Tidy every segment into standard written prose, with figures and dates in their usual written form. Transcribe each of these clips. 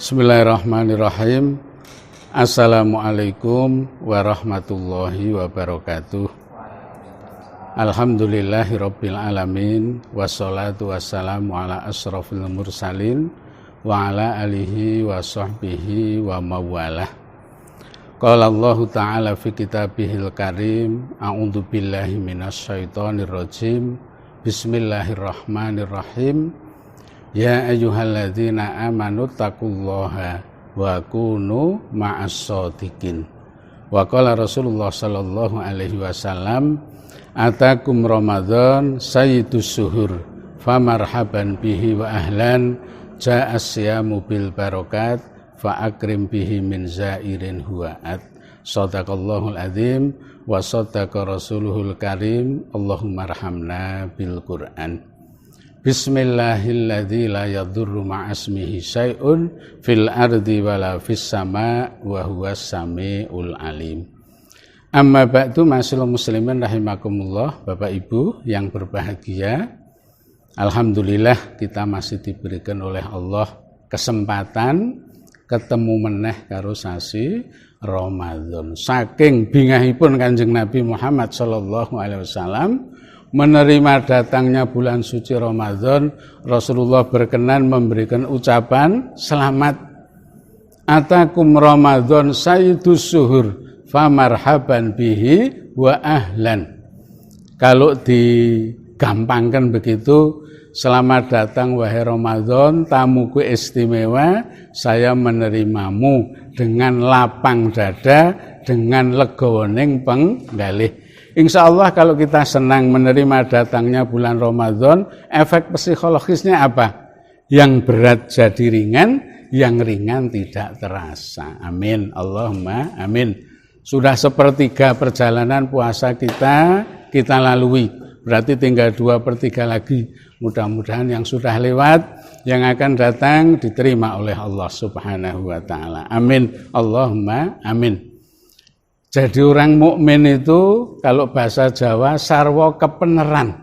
Bismillahirrahmanirrahim. Assalamualaikum warahmatullahi wabarakatuh. Alhamdulillahirabbil alamin, wassalatu wassalamu ala asrofil mursalin wa ala alihi wa sahbihi wa mawalah. Qala Allah ta'ala fi kitabihil karim, a'udzu billahi minasyaitonir rajim. Bismillahirrahmanirrahim. Ya ayyuhalladzina amanu taqullaha wa kunu ma'as-shadiqin. Wa qala Rasulullah sallallahu alaihi wasallam, atakum Ramadan sayyidus suhur famarhaban bihi wa ahlan, ja'as siyamu bil barakat fa akrim bihi min zairin huwa'at. Shadaqallahul azim wa shadaqa rasuluhul karim. Allahumma arhamna bil Qur'an. Bismillahilladzi la yadurru ma'asmihi syai'un fil ardi wala fis sama' wa huwas samiul alim. Amma ba'du, ma'asyiral muslimin rahimakumullah, Bapak Ibu yang berbahagia. Alhamdulillah kita masih diberikan oleh Allah kesempatan ketemu meneh karo sasi Ramadan. Saking bingahipun Kanjeng Nabi Muhammad sallallahu alaihi wasallam menerima datangnya bulan suci Ramadan, Rasulullah berkenan memberikan ucapan selamat. Atakum Ramadan sayyidus suhur famarhaban bihi wa ahlan. Kalau digampangkan begitu, selamat datang wahai Ramadan, tamuku istimewa, saya menerimamu dengan lapang dada, dengan legowoning penggalih. Insya Allah kalau kita senang menerima datangnya bulan Ramadan, efek psikologisnya apa? Yang berat jadi ringan, yang ringan tidak terasa. Amin. Allahumma amin. Sudah sepertiga perjalanan puasa kita lalui. Berarti tinggal 2/3 lagi. Mudah-mudahan yang sudah lewat, yang akan datang diterima oleh Allah Subhanahu wa ta'ala. Amin. Allahumma amin. Jadi orang mukmin itu kalau bahasa Jawa sarwa kepeneran.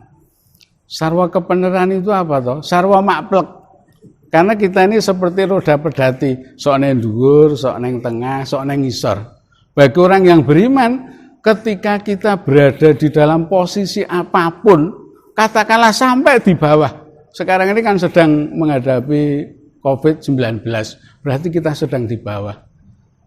Sarwa kepeneran itu apa toh? Sarwa makplek. Karena kita ini seperti roda pedati, sok neng dhuwur, sok neng tengah, sok neng ngisor. Bagi orang yang beriman, ketika kita berada di dalam posisi apapun, katakanlah sampai di bawah. Sekarang ini kan sedang menghadapi COVID-19, berarti kita sedang di bawah.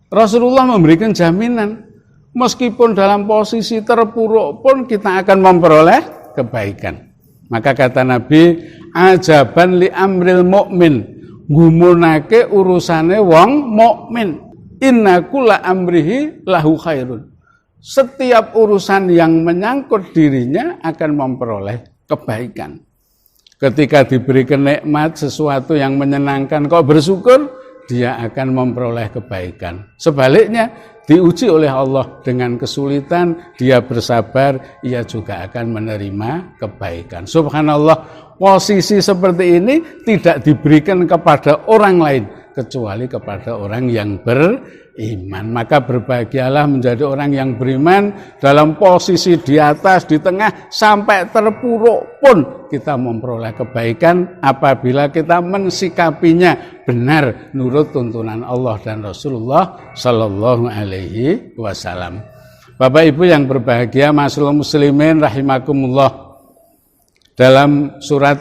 Rasulullah memberikan jaminan, meskipun dalam posisi terpuruk pun kita akan memperoleh kebaikan. Maka kata Nabi, ajaban li amril mukmin, gumunake urusane wong mukmin. Inna kulla amrihi lahu khairun. Setiap urusan yang menyangkut dirinya akan memperoleh kebaikan. Ketika diberikan nikmat, sesuatu yang menyenangkan, kok bersyukur, dia akan memperoleh kebaikan. Sebaliknya, diuji oleh Allah dengan kesulitan, dia bersabar, ia juga akan menerima kebaikan. Subhanallah, posisi seperti ini tidak diberikan kepada orang lain, kecuali kepada orang yang beriman. Maka berbahagialah menjadi orang yang beriman, dalam posisi di atas, di tengah, sampai terpuruk pun kita memperoleh kebaikan apabila kita mensikapinya benar nurut tuntunan Allah dan Rasulullah sallallahu alaihi wasallam. Bapak Ibu yang berbahagia, ma'asyiral muslimin rahimakumullah. Dalam surat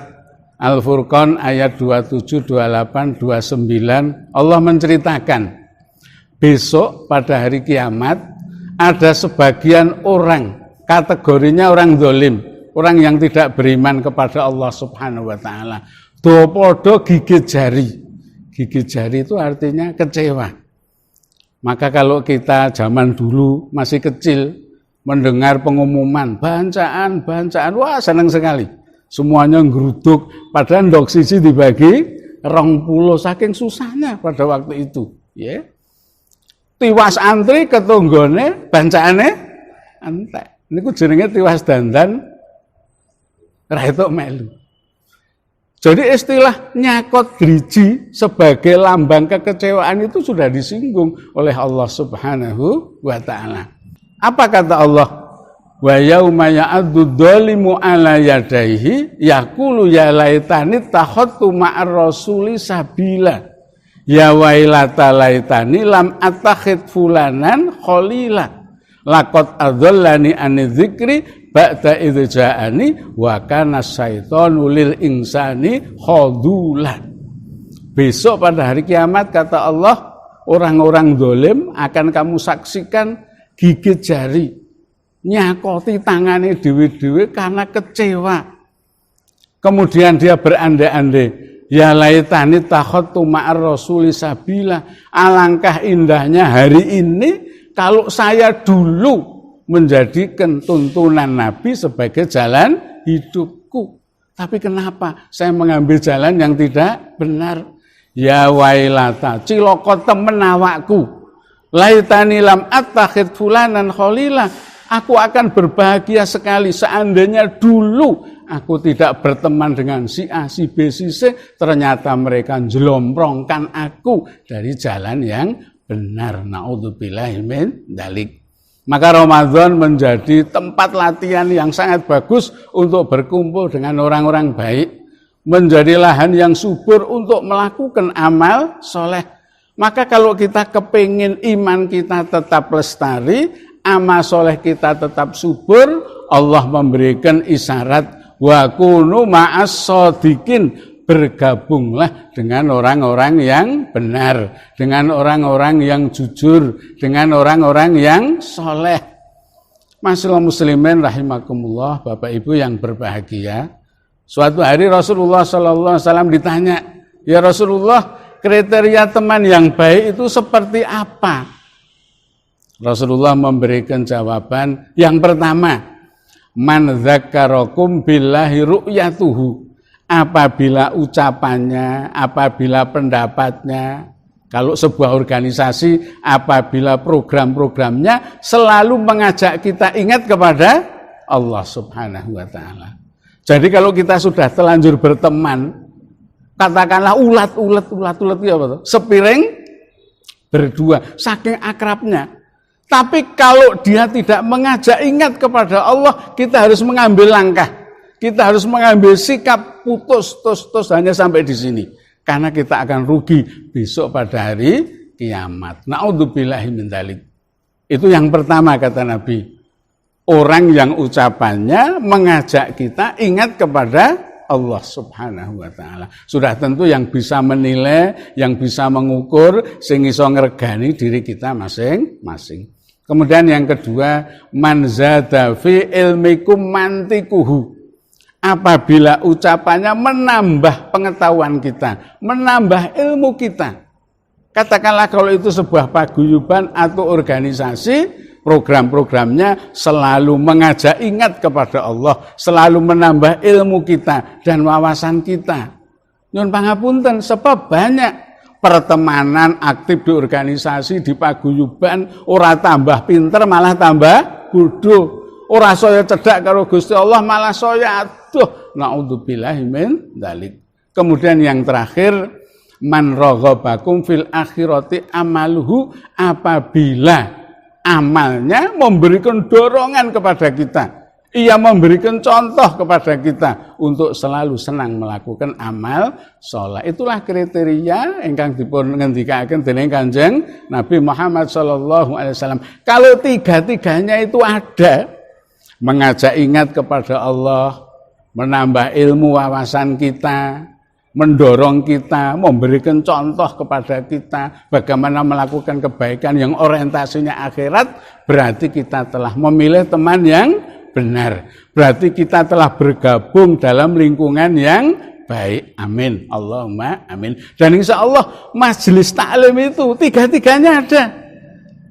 Al-Furqan ayat 27, 28, 29 Allah menceritakan besok pada hari kiamat ada sebagian orang, kategorinya orang zalim, orang yang tidak beriman kepada Allah Subhanahu wa taala. Dopodo gigit jari. Gigit jari itu artinya kecewa. Maka kalau kita zaman dulu masih kecil mendengar pengumuman bacaan, wah senang sekali. Semuanya ngeruduk, padahal ndok siji dibagi 20 saking susahnya pada waktu itu, ya. Tiwas antri ketunggone bacaane entek. Niku jenenge tiwas dandan ra etuk melu. Jadi istilah nyakot driji sebagai lambang kekecewaan itu sudah disinggung oleh Allah Subhanahu wa taala. Apa kata Allah? Wa yauma ya'addu dzalimu ala yadayhi yaqulu ya laitani takhottu ma'ar rasuli sabila. Ya wailata laitani lam attakhid fulanan khalila. Laqad adallani an dzikri ba'da idz ja'ani wa kana syaitanu lil insani khadula. Besok pada hari kiamat kata Allah, orang-orang zalim akan kamu saksikan gigit jari, nyakoti tangannya dewe-dewe karena kecewa. Kemudian dia berandai-andai, ya laitani takhottu ma'ar rasuli sabila. Alangkah indahnya hari ini kalau saya dulu menjadikan tuntunan Nabi sebagai jalan hidupku. Tapi kenapa saya mengambil jalan yang tidak benar? Ya wailata, ciloko temen awakku. Laitani lam attakhid fulanan khalila. Aku akan berbahagia sekali seandainya dulu aku tidak berteman dengan si A, si B, si C. Ternyata mereka jelomprongkan aku dari jalan yang benar. Na'udzubillahi min dzalik. Maka Ramadan menjadi tempat latihan yang sangat bagus untuk berkumpul dengan orang-orang baik. Menjadi lahan yang subur untuk melakukan amal soleh. Maka kalau kita kepingin iman kita tetap lestari, amal soleh kita tetap subur, Allah memberikan isyarat wa kunu ma'as shodiqin, bergabunglah dengan orang-orang yang benar, dengan orang-orang yang jujur, dengan orang-orang yang soleh. Masyaallah muslimin rahimakumullah, Bapak Ibu yang berbahagia. Suatu hari Rasulullah SAW ditanya, ya Rasulullah, kriteria teman yang baik itu seperti apa? Rasulullah memberikan jawaban yang pertama, man dzakarakum billahi ru'yatuhu. Apabila ucapannya, apabila pendapatnya, kalau sebuah organisasi, apabila program-programnya selalu mengajak kita ingat kepada Allah Subhanahu wa ta'ala. Jadi kalau kita sudah telanjur berteman, katakanlah ulat ya apa tuh? Sepiring berdua, saking akrabnya. Tapi kalau dia tidak mengajak ingat kepada Allah, kita harus mengambil langkah. Kita harus mengambil sikap putus hanya sampai di sini. Karena kita akan rugi besok pada hari kiamat. Na'udzubillahi min dzalik. Itu yang pertama kata Nabi. Orang yang ucapannya mengajak kita ingat kepada Allah Subhanahu wa ta'ala. Sudah tentu yang bisa menilai, yang bisa mengukur, sing iso ngregani diri kita masing-masing. Kemudian yang kedua, man zada fi ilmikum mantikuhu. Apabila ucapannya menambah pengetahuan kita, menambah ilmu kita. Katakanlah kalau itu sebuah paguyuban atau organisasi, program-programnya selalu mengajak ingat kepada Allah, selalu menambah ilmu kita dan wawasan kita. Nyun pangapunten, sebab banyak pertemanan aktif di organisasi, di paguyuban, ora tambah pinter malah tambah bodoh. Ora saya cedak karo Gusti Allah malah saya aduh. Na'udzubillahi min dzalik. Kemudian yang terakhir, man raghabakum fil akhirati amaluhu, apabila amalnya memberikan dorongan kepada kita, ia memberikan contoh kepada kita untuk selalu senang melakukan amal saleh. Itulah kriteria ingkang dipun ngendikaken dening Kanjeng Nabi Muhammad sallallahu alaihi wasallam. Kalau tiga-tiganya itu ada, mengajak ingat kepada Allah, menambah ilmu wawasan kita, mendorong kita, memberikan contoh kepada kita bagaimana melakukan kebaikan yang orientasinya akhirat, berarti kita telah memilih teman yang benar. Berarti kita telah bergabung dalam lingkungan yang baik. Amin. Allahumma amin. Dan insya Allah majelis taklim itu tiga-tiganya ada.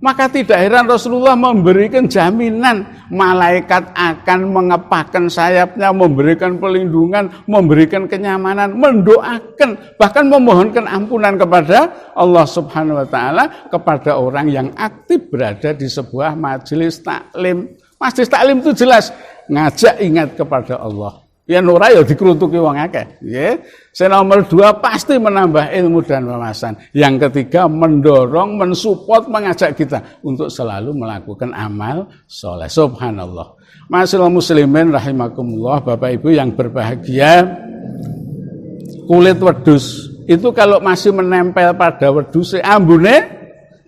Maka tidak heran Rasulullah memberikan jaminan malaikat akan mengepakkan sayapnya, memberikan pelindungan, memberikan kenyamanan, mendoakan, bahkan memohonkan ampunan kepada Allah Subhanahu wa ta'ala kepada orang yang aktif berada di sebuah majelis taklim. Majelis taklim itu jelas ngajak ingat kepada Allah, Yen ora ya dikrutuki wong akeh, nggih. Sing nomor 2 pasti menambah ilmu dan wawasan. Yang ketiga mendorong, mensupport, mengajak kita untuk selalu melakukan amal soleh. Subhanallah. Ma'asyiral muslimin rahimakumullah, Bapak Ibu yang berbahagia, kulit wedhus itu kalau masih menempel pada wedhus ambune,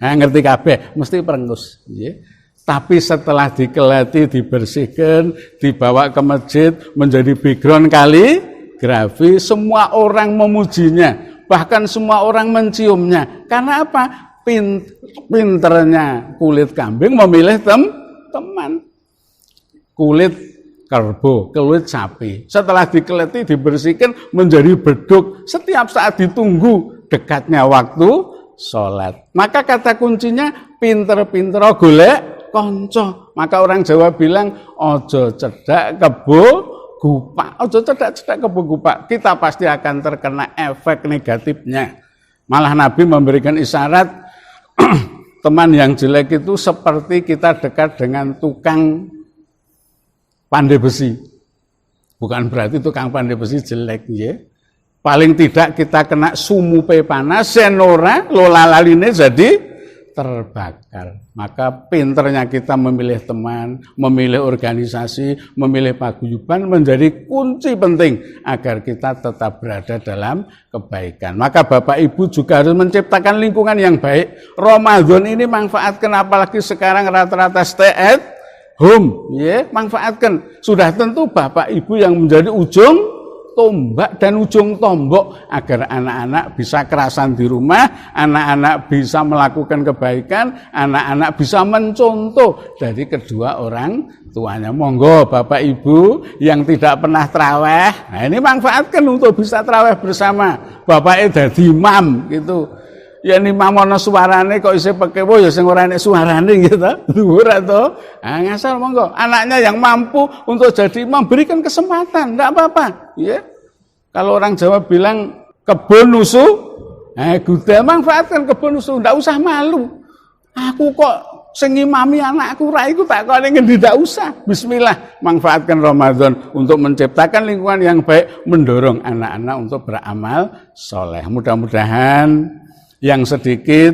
ngerti kabeh, mesti perengus, nggih. Tapi setelah dikeleti, dibersihkan, dibawa ke masjid, menjadi background kaligrafi, semua orang memujinya, bahkan semua orang menciumnya. Karena apa? Pinternya kulit kambing memilih teman. Kulit kerbau, kulit sapi. Setelah dikeleti, dibersihkan, menjadi beduk. Setiap saat ditunggu dekatnya waktu sholat. Maka kata kuncinya, pinter-pinter golek konco. Maka orang Jawa bilang ojo cedak kebo gupak. Ojo cedak kebo gupak. Kita pasti akan terkena efek negatifnya. Malah Nabi memberikan isyarat teman yang jelek itu seperti kita dekat dengan tukang pandai besi. Bukan berarti tukang pandai besi jelek, ya. Paling tidak kita kena sumupe panas, senora lolalaline jadi terbakar. Maka pinternya kita memilih teman, memilih organisasi, memilih paguyuban menjadi kunci penting agar kita tetap berada dalam kebaikan. Maka Bapak Ibu juga harus menciptakan lingkungan yang baik. Ramadan ini manfaatkan, apalagi sekarang rata-rata stay at home, ya, manfaatkan. Sudah tentu Bapak Ibu yang menjadi ujung tombak dan ujung tombok agar anak-anak bisa kerasan di rumah, anak-anak bisa melakukan kebaikan, anak-anak bisa mencontoh dari kedua orang tuanya. Monggo Bapak Ibu yang tidak pernah traweh, nah ini manfaatkan untuk bisa traweh bersama. Bapaknya dadi imam gitu. Ya ini mamono suarane kok isih pekewo ya sing ora enek suarane gitu. Dhuwur to. Ah ngasal monggo. Anaknya yang mampu untuk jadi imam berikan kesempatan, enggak apa-apa, ya. Kalau orang Jawa bilang kebon nusu, guda manfaatkan kebon nusu, enggak usah malu. Aku kok sing ngimami anakku ra iku tak kok ngendi ndak usah. Bismillah, manfaatkan Ramadan untuk menciptakan lingkungan yang baik, mendorong anak-anak untuk beramal soleh. Mudah-mudahan yang sedikit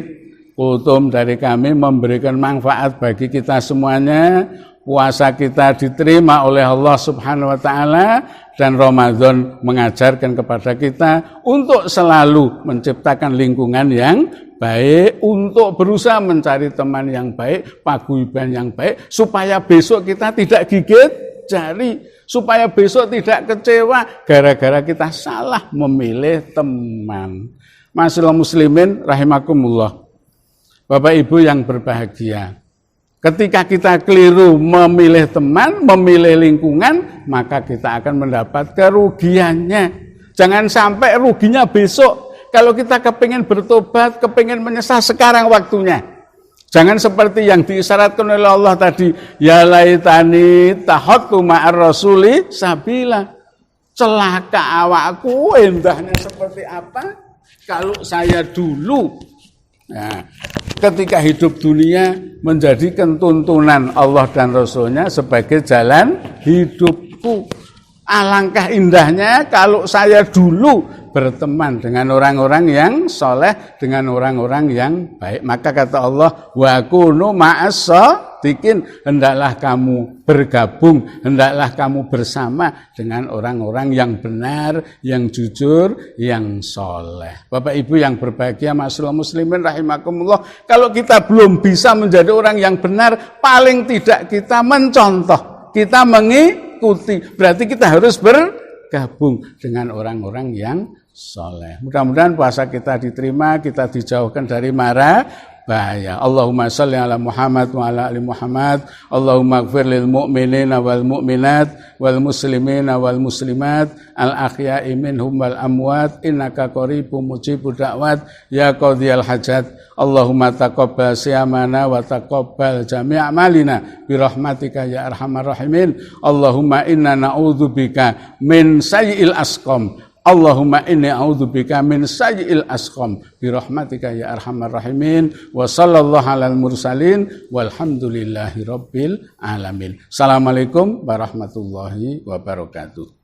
kultum dari kami memberikan manfaat bagi kita semuanya. Puasa kita diterima oleh Allah Subhanahu wa Ta'ala, dan Ramadan mengajarkan kepada kita untuk selalu menciptakan lingkungan yang baik, untuk berusaha mencari teman yang baik, paguyuban yang baik, supaya besok kita tidak gigit jari, supaya besok tidak kecewa gara-gara kita salah memilih teman. Ma'asyiral muslimin rahimakumullah. Bapak Ibu yang berbahagia, ketika kita keliru memilih teman, memilih lingkungan, maka kita akan mendapat kerugiannya. Jangan sampai ruginya besok. Kalau kita kepingin bertobat, kepingin menyesal, sekarang waktunya. Jangan seperti yang diisyaratkan oleh Allah tadi, ya laitani tahattu ma'ar rasuli sabila. Celaka awakku, indahnya seperti apa kalau saya dulu, nah, ketika hidup dunia menjadikan tuntunan Allah dan Rasulnya sebagai jalan hidupku. Alangkah indahnya kalau saya dulu berteman dengan orang-orang yang soleh, dengan orang-orang yang baik. Maka kata Allah, wa kunu ma'as shadiqin, hendaklah kamu bergabung, hendaklah kamu bersama dengan orang-orang yang benar, yang jujur, yang soleh. Bapak Ibu yang berbahagia, ma'asyiral muslimin rahimakumullah, kalau kita belum bisa menjadi orang yang benar, paling tidak kita mencontoh, kita mengikuti, berarti kita harus bergabung dengan orang-orang yang soleh. Mudah-mudahan puasa kita diterima, kita dijauhkan dari mara bahaya. Allahumma shalli ala Muhammad wa ala ali Muhammad. Allahumma ighfir lil mu'minina wal mu'minat wal muslimina wal muslimat al ahya'i minhum wal amwat innaka qaribun mujibud da'wat ya qadhiyal hajat. Allahumma taqabbal siyamana wa taqabbal jami' amalina bi rahmatika ya arhamar rahimin. Allahumma inna na'udzubika min sayyi'il asqam. Allahumma inni a'udzubika min sayyi'il asqam bi rahmatika ya arhamar rahimin. Wa sallallahu alal mursalin walhamdulillahi rabbil alamin. Assalamualaikum warahmatullahi wabarakatuh.